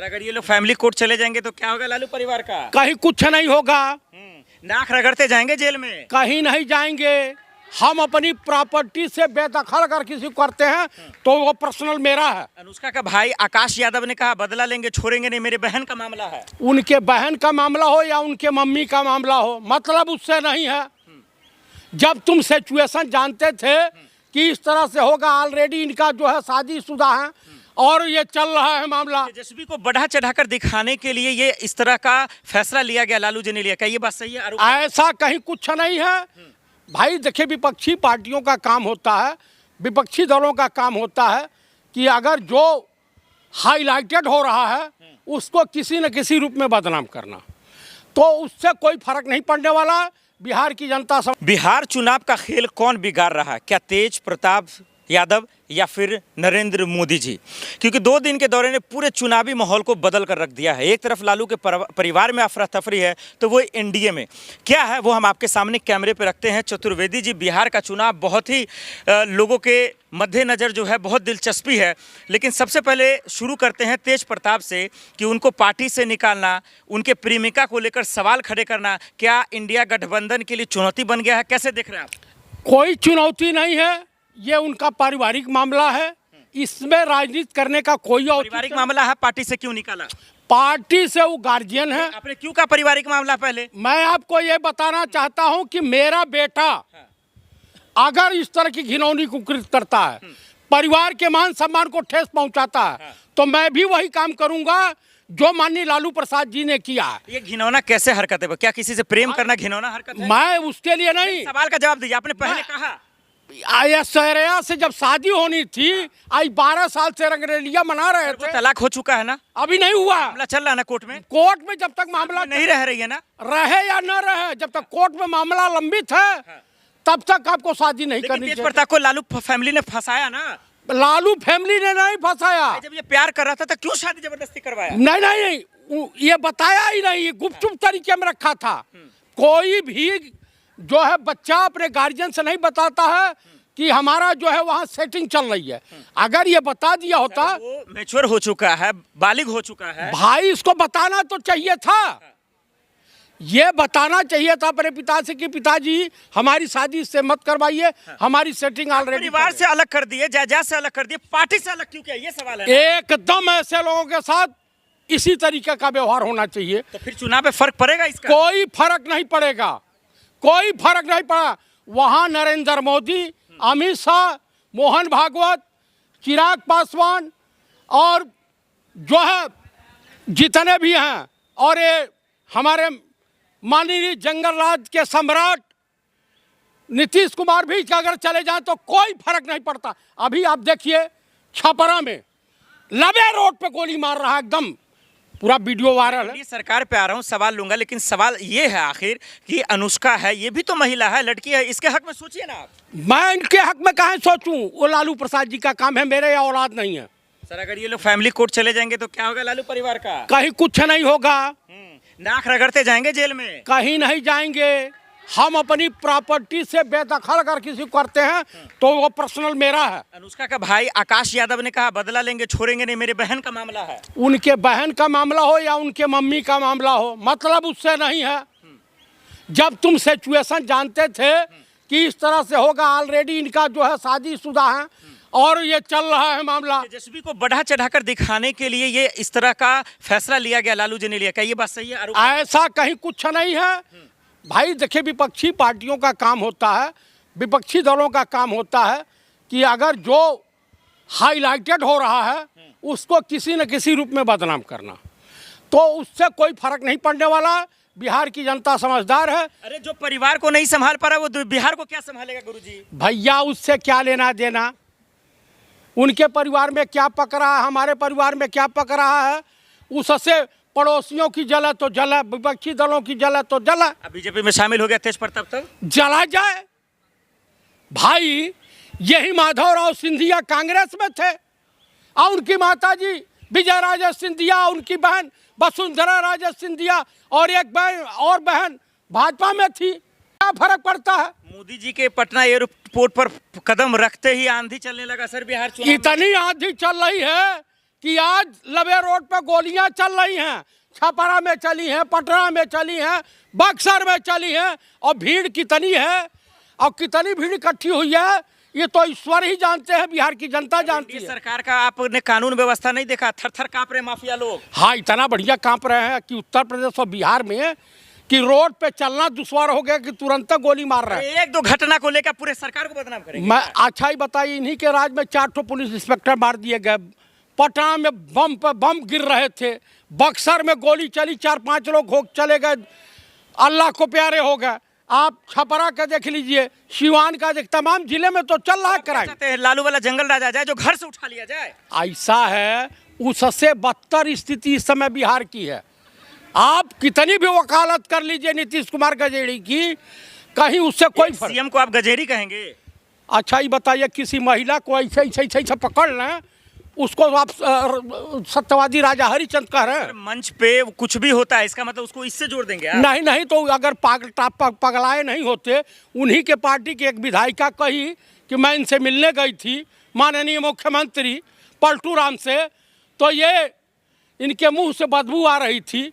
अगर ये लोग फैमिली कोर्ट चले जाएंगे तो क्या होगा लालू परिवार का? कहीं कुछ नहीं होगा, नाक रगड़ते जाएंगे जेल में। कहीं नहीं जाएंगे। हम अपनी प्रॉपर्टी से बेदखल अगर किसी को करते हैं तो वो पर्सनल मेरा है। अनुष्का का भाई आकाश यादव ने कहा बदला लेंगे, छोड़ेंगे नहीं, मेरे बहन का मामला है। उनके बहन का मामला हो या उनके मम्मी का मामला हो, मतलब उससे नहीं है। जब तुम सिचुएशन जानते थे कि इस तरह से होगा, ऑलरेडी इनका जो है शादीशुदा है और ये चल रहा है मामला। तेजस्वी को बढ़ा चढ़ाकर दिखाने के लिए ये इस तरह का फैसला लिया गया, लालू जी ने लिया, क्या ये बात सही है? ऐसा कहीं कुछ नहीं है भाई। देखिए, विपक्षी पार्टियों का काम होता है, विपक्षी दलों का काम होता है कि अगर जो हाईलाइटेड हो रहा है उसको किसी न किसी रूप में बदनाम करना, तो उससे कोई फर्क नहीं पड़ने वाला। बिहार की जनता बिहार चुनाव का खेल कौन बिगाड़ रहा है? क्या तेज प्रताप यादव या फिर नरेंद्र मोदी जी? क्योंकि 2 दिन के दौरे ने पूरे चुनावी माहौल को बदल कर रख दिया है। एक तरफ लालू के परिवार में अफरा तफरी है तो वो एनडीए में क्या है वो हम आपके सामने कैमरे पे रखते हैं। चतुर्वेदी जी, बिहार का चुनाव बहुत ही लोगों के मद्देनज़र जो है बहुत दिलचस्पी है, लेकिन सबसे पहले शुरू करते हैं तेज प्रताप से कि उनको पार्टी से निकालना, उनके प्रेमिका को लेकर सवाल खड़े करना, क्या इंडिया गठबंधन के लिए चुनौती बन गया है? कैसे देख रहे हैं आप? कोई चुनौती नहीं है, ये उनका पारिवारिक मामला है। इसमें राजनीति करने का कोई पारिवारिक मामला है, पार्टी से क्यों निकाला? पार्टी से वो गार्जियन है। आपने क्यों कहा पारिवारिक मामला? पहले मैं आपको ये बताना चाहता हूं कि मेरा बेटा अगर इस तरह की घिनौनी कुकृत करता है, परिवार के मान सम्मान को ठेस पहुंचाता है, तो मैं भी वही काम करूंगा जो माननीय लालू प्रसाद जी ने किया। ये घिनौना कैसे हरकत है? क्या किसी से प्रेम करना घिनौना हरकत है? मैं उसके लिए नहीं, सवाल का जवाब दीजिए। आपने पहले कहा ऐश्वर्या से जब शादी होनी थी, आज 12 साल से रंगरेलिया मना रहे थे। तलाक हो चुका है ना? अभी नहीं हुआ, मामला चल रहा है ना कोर्ट में? कोर्ट में जब तक मामला नहीं रह रही है ना, रहे या न रहे, जब तक कोर्ट में मामला लंबित है तब तक आपको शादी नहीं करनी चाहिए। तेज प्रताप को लालू फैमिली ने फंसाया ना? लालू फैमिली ने नहीं फंसाया। जब ये प्यार कर रहा था तो क्यों शादी जबरदस्ती करवाया? नहीं, ये बताया ही नहीं, गुपचुप तरीके में रखा था। कोई भी जो है बच्चा अपने गार्जियन से नहीं बताता है कि हमारा जो है वहाँ सेटिंग चल रही है। अगर ये बता दिया होता, वो मैच्योर हो चुका है, बालिग हो चुका है भाई, इसको बताना तो चाहिए था। ये बताना चाहिए था अपने पिता से कि पिताजी हमारी शादी इससे मत करवाइए, हमारी सेटिंग ऑलरेडी। परिवार से अलग कर दिए, जायदाद से अलग कर दिए, पार्टी से अलग क्यों किया? ये सवाल है। एकदम ऐसे लोगों के साथ इसी तरीके का व्यवहार होना चाहिए। तो फिर चुनाव में फर्क पड़ेगा इसका? कोई फर्क नहीं पड़ेगा, कोई फर्क नहीं पड़ा। वहां नरेंद्र मोदी, अमित शाह, मोहन भागवत, चिराग पासवान और जो है जितने भी हैं, और ये हमारे माननीय जंगल राज के सम्राट नीतीश कुमार भी अगर चले जाएं तो कोई फर्क नहीं पड़ता। अभी आप देखिए छपरा में लबे रोड पे गोली मार रहा है, एकदम पूरा वीडियो वायरल है। सरकार पे आ रहा हूँ, सवाल लूंगा, लेकिन सवाल ये है आखिर कि अनुष्का है, ये भी तो महिला है, लड़की है, इसके हक में सोचिए ना आप। मैं इनके हक में कहाँ सोचूं? वो लालू प्रसाद जी का काम है, मेरे या औलाद नहीं है। सर, अगर ये लोग फैमिली कोर्ट चले जाएंगे तो क्या होगा लालू परिवार का? कहीं कुछ नहीं होगा, नाक रगड़ते जाएंगे जेल में। कहीं नहीं जाएंगे। हम अपनी प्रॉपर्टी से बेदखल अगर किसी को करते हैं तो वो पर्सनल मेरा है। अनुष्का का भाई आकाश यादव ने कहा बदला लेंगे, छोड़ेंगे नहीं, मेरे बहन का मामला है। उनके बहन का मामला हो या उनके मम्मी का मामला हो, मतलब उससे नहीं है। जब तुम सिचुएशन जानते थे कि इस तरह से होगा, ऑलरेडी इनका जो है शादीशुदा है और ये चल रहा है मामला। तेजस्वी को बढ़ा चढ़ाकर दिखाने के लिए ये इस तरह का फैसला लिया गया, लालू जी ने लिया, क्या ये बात सही है? ऐसा कहीं कुछ नहीं है भाई। देखिए, विपक्षी पार्टियों का काम होता है, विपक्षी दलों का काम होता है कि अगर जो हाईलाइटेड हो रहा है उसको किसी न किसी रूप में बदनाम करना, तो उससे कोई फर्क नहीं पड़ने वाला। बिहार की जनता समझदार है। अरे जो परिवार को नहीं संभाल पा रहा वो बिहार को क्या संभालेगा गुरुजी? भैया, उससे क्या लेना देना? उनके परिवार में क्या पक रहा है, हमारे परिवार में क्या पक रहा है, उससे पड़ोसियों की जला तो जला, विपक्षी दलों की जला तो जला। बीजेपी में शामिल हो गया तेज प्रताप, तब जला जाए भाई। यही माधवराव सिंधिया कांग्रेस में थे और उनकी माताजी विजय राजे सिंधिया, उनकी बहन वसुंधरा राजे सिंधिया और एक बहन भाजपा में थी। क्या फर्क पड़ता है? मोदी जी के पटना एयरपोर्ट पर कदम रखते ही आंधी चलने लगा सर बिहार चुनाव में। इतनी आंधी चल रही है कि आज लवे रोड पे गोलियां चल रही हैं, छपरा में चली हैं, पटना में चली हैं, बक्सर में चली हैं, और भीड़ कितनी है और कितनी भीड़ इकट्ठी हुई है ये तो ईश्वर ही जानते हैं, बिहार की जनता जानती है। सरकार का आपने कानून व्यवस्था नहीं देखा, थर थर कांप रहे माफिया लोग। हाँ, इतना बढ़िया कांप रहे हैं कि उत्तर प्रदेश और बिहार में कि रोड पे चलना दुश्वार हो गया कि तुरंत गोली मार रहे हैं। एक दो घटना को लेकर पूरे सरकार को बदनाम करेंगे। मैं अच्छा ही बताइए, इन्हीं के राज में 4 पुलिस इंस्पेक्टर मार दिए गए, पटना में बम पे बम गिर रहे थे, बक्सर में गोली चली, 4-5 लोग चले गए, अल्लाह को प्यारे हो गए। आप छपरा का देख लीजिए, सिवान का देख, तमाम जिले में तो चल रहा है क्राइम। लालू वाला जंगल राज आ जाए जो घर से उठा लिया जाए। ऐसा है, उससे बदतर स्थिति इस समय बिहार की है। आप कितनी भी वकालत कर लीजिए नीतीश कुमार गजेड़ी की, कहीं उससे कोई सीएम को आप गजेड़ी कहेंगे? अच्छा ही बताइए, किसी महिला को ऐसे पकड़ लें, उसको आप सत्यवादी राजा हरिचंद कह रहे हैं। मंच पे कुछ भी होता है, इसका मतलब उसको इससे जोड़ देंगे आप? नहीं तो अगर पगलाए नहीं होते, उन्हीं के पार्टी की एक विधायिका कही कि मैं इनसे मिलने गई थी माननीय मुख्यमंत्री पलटू राम से, तो ये इनके मुंह से बदबू आ रही थी।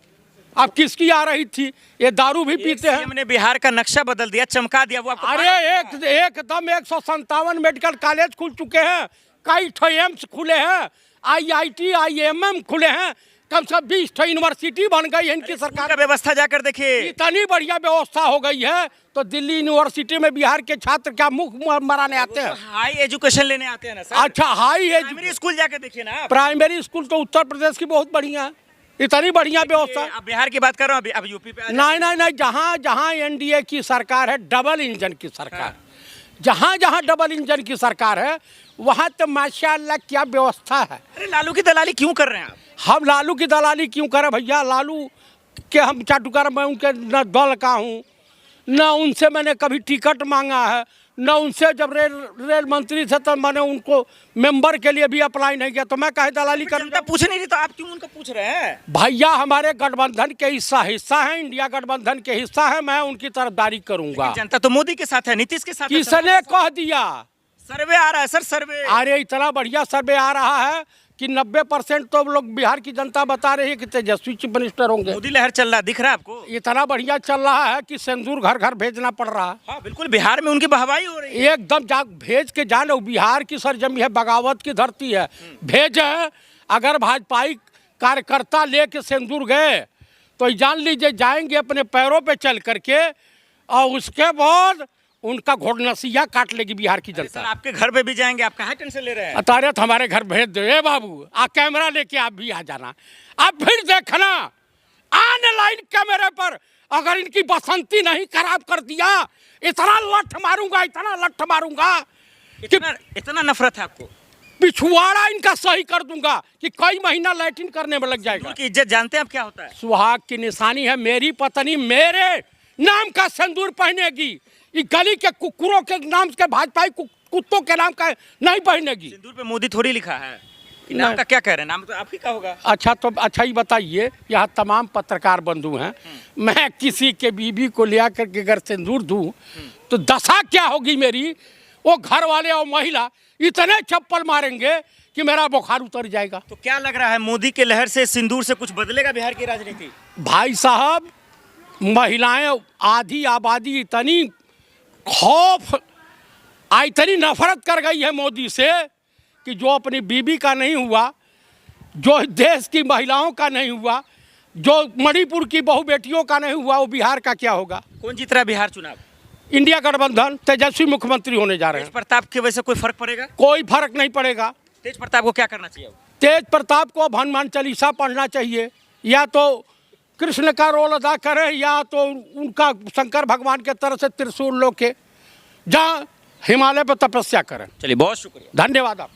अब किसकी आ रही थी? ये दारू भी पीते हैं। हमने बिहार का नक्शा बदल दिया, चमका दिया। वो आपको अरे एकदम 157 मेडिकल कॉलेज खुल चुके हैं, कई एम्स खुले हैं, IIT IIM खुले हैं, कम से कम 20 यूनिवर्सिटी बन गई है इनकी सरकार का। व्यवस्था जाकर देखिए, इतनी बढ़िया व्यवस्था हो गई है। तो दिल्ली यूनिवर्सिटी में बिहार के छात्र क्या मुंह मराने आते हैं? हाई एजुकेशन लेने आते हैं ना सर। अच्छा, हाई प्राइमरी स्कूल जाके देखिए ना। प्राइमरी स्कूल तो उत्तर प्रदेश की बहुत बढ़िया है, इतनी बढ़िया व्यवस्था। अब बिहार की बात कर रहा हूँ, अब यूपी पे नहीं, जहाँ NDA की सरकार है, डबल इंजन की सरकार, जहाँ डबल इंजन की सरकार है, वहाँ तो माशाअल्लाह क्या व्यवस्था है। अरे लालू की दलाली क्यों कर रहे हैं आप? हम लालू की दलाली क्यों करें भैया? लालू के हम चाटुकार, मैं उनके न दल का हूँ, न उनसे मैंने कभी टिकट मांगा है, न उनसे जब रेल मंत्री थे तब मैंने उनको मेंबर के लिए भी अप्लाई नहीं किया, तो मैं कहे दलाली कर। जनता पूछ नहीं रही तो आप क्यों उनको पूछ रहे हैं? भैया हमारे गठबंधन के हिस्सा है, इंडिया गठबंधन के हिस्सा है, मैं उनकी तरफदारी करूंगा। जनता तो मोदी के साथ है, नीतीश के साथ। किसने कह दिया? सर्वे आ रहा है सर, सर्वे। अरे इतना बढ़िया सर्वे आ रहा है कि 90% तो लोग बिहार की जनता बता रही है कि तेजस्वी चीफ मिनिस्टर होंगे। मोदी लहर चल रहा है, दिख रहा है आपको? इतना बढ़िया चल रहा है कि सिंदूर घर घर भेजना पड़ रहा है। हाँ बिल्कुल, बिहार में उनकी वाहवाही हो रही है। एकदम जा भेज के जाने, बिहार की सरजमी है, बगावत की धरती है, भेजे। अगर भाजपाई कार्यकर्ता लेके सिंदूर गए तो जान लीजिए जाएंगे अपने पैरों पे चल करके, और उसके बाद उनका घोड़नसिया काट लेगी बिहार की जनता। सर आपके घर पे भी जाएंगे, आप कहाँ टेंशन ले रहे हैं? अतारे हमारे घर भेज दो। ए बाबू, आ कैमरा लेके आप भी आ जाना, आप फिर देखना ऑनलाइन कैमरे पर, अगर इनकी बसंती नहीं खराब कर दिया, इतना लठ मारूंगा इतना नफरत है आपको? पिछुआड़ा इनका सही कर दूंगा कि कई महीना लैट्रिन करने में लग जाएगा। की इज्जत जानते हैं आप क्या होता है? सुहाग की निशानी है। मेरी पत्नी मेरे नाम का सिंदूर पहनेगी, ये गली के कुकुरों के नाम के, भाजपाई कुत्तों के नाम का नहीं पहनेगी। सिंदूर पे मोदी थोड़ी लिखा है, नाम का क्या कह रहे हैं? नाम तो आप ही का होगा। अच्छा, तो अच्छा ही बताइए, यहाँ तमाम पत्रकार बंधु हैं, मैं किसी के बीबी को ले आकर के अगर सिंदूर दूं तो दशा क्या होगी मेरी? वो घर वाले और महिला इतने चप्पल मारेंगे कि मेरा बुखार उतर जाएगा। तो क्या लग रहा है, मोदी के लहर से, सिंदूर से कुछ बदलेगा बिहार की राजनीति? भाई साहब, महिलाएं, आधी आबादी इतनी खौफ, इतनी नफरत कर गई है मोदी से कि जो अपनी बीबी का नहीं हुआ, जो देश की महिलाओं का नहीं हुआ, जो मणिपुर की बहु बेटियों का नहीं हुआ, वो बिहार का क्या होगा? कौन जीत रहा है बिहार चुनाव? इंडिया गठबंधन, तेजस्वी मुख्यमंत्री होने जा रहे हैं। तेज प्रताप की वजह से कोई फर्क पड़ेगा? कोई फर्क नहीं पड़ेगा। तेज प्रताप को क्या करना चाहिए? तेज प्रताप को अब हनुमान चालीसा पढ़ना चाहिए, या तो कृष्ण का रोल अदा करें, या तो उनका शंकर भगवान के तरफ से त्रिशूल लो के जहाँ हिमालय पर तपस्या करें। चलिए, बहुत शुक्रिया, धन्यवाद आप।